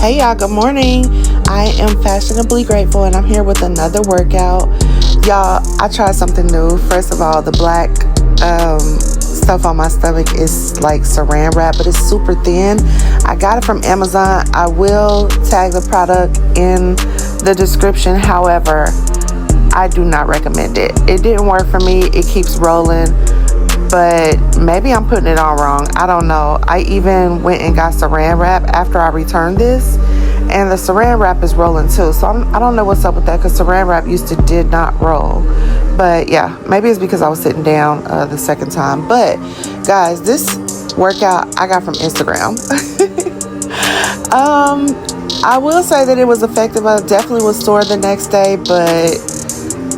Hey y'all, good morning. I am fashionably grateful and I'm here with another workout. Y'all, I tried something new. First of all, the black stuff on my stomach is like saran wrap, but it's super thin. I got it from Amazon. I will tag the product in the description. However, I do not recommend it. It didn't work for me. It keeps rolling, but maybe I'm putting it on wrong. I don't know. I even went and got saran wrap after I returned this, and the saran wrap is rolling too. So I don't know what's up with that, because saran wrap did not roll. But yeah, maybe it's because I was sitting down the second time. But guys, this workout I got from Instagram. I will say that it was effective. I definitely was sore the next day, but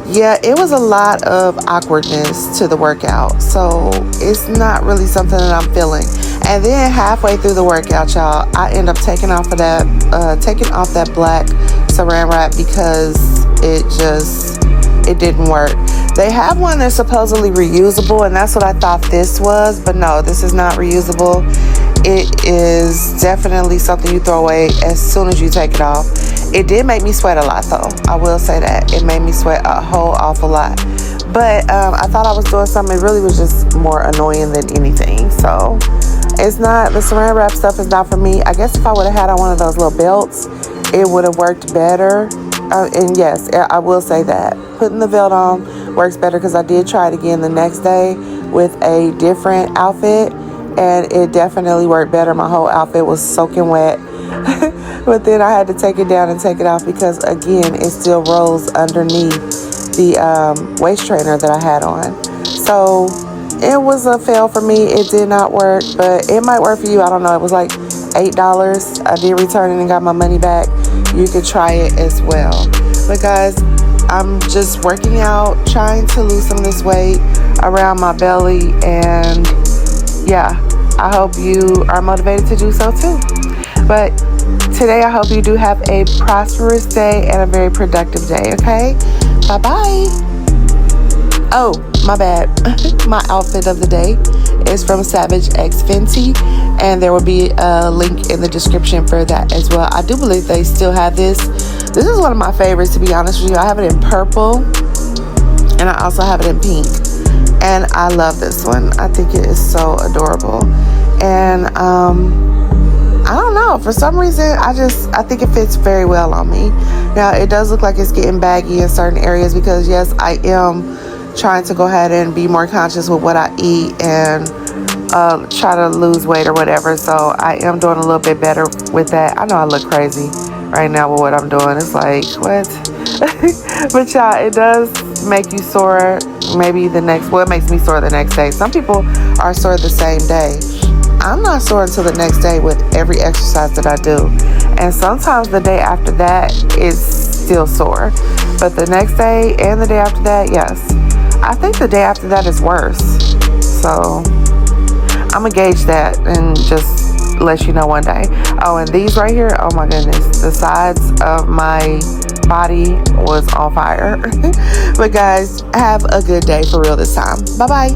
yeah, it was a lot of awkwardness to the workout, so it's not really something that I'm feeling. And then halfway through the workout, y'all, I end up taking off that black saran wrap because it didn't work. They have one that's supposedly reusable, and that's what I thought this was, but no, this is not reusable. It is definitely something you throw away as soon as you take it off. It did make me sweat a lot, though. I will say that. It made me sweat a whole awful lot. But I thought I was doing something. It really was just more annoying than anything. So it's not, the saran wrap stuff is not for me. I guess if I would have had on one of those little belts, it would have worked better. And yes, I will say that. Putting the belt on works better, because I did try it again the next day with a different outfit, and it definitely worked better. My whole outfit was soaking wet. But then I had to take it down and take it off because, again, it still rolls underneath the waist trainer that I had on. So it was a fail for me. It did not work, but it might work for you. I don't know. It was like $8. I did return it and got my money back. You could try it as well. But guys, I'm just working out, trying to lose some of this weight around my belly, and yeah, I hope you are motivated to do so too. But today, I hope you do have a prosperous day and a very productive day, okay? Bye-bye. Oh, my bad. My outfit of the day is from Savage X Fenty, and there will be a link in the description for that as well. I do believe they still have this. This is one of my favorites, to be honest with you. I have it in purple, and I also have it in pink. And I love this one. I think it is so adorable. And I don't know, for some reason I think it fits very well on me. Now it does look like it's getting baggy in certain areas, because yes, I am trying to go ahead and be more conscious with what I eat and try to lose weight or whatever. So I am doing a little bit better with that. I know I look crazy right now with what I'm doing. It's like, what? But yeah, it does make you sore. Maybe it makes me sore the next day. Some people are sore the same day. I'm not sore until the next day with every exercise that I do. And sometimes the day after that is still sore. But the next day and the day after that, yes. I think the day after that is worse. So I'm going to gauge that and just let you know one day. Oh, and these right here, oh my goodness. The sides of my body was on fire. But guys, have a good day for real this time. Bye-bye.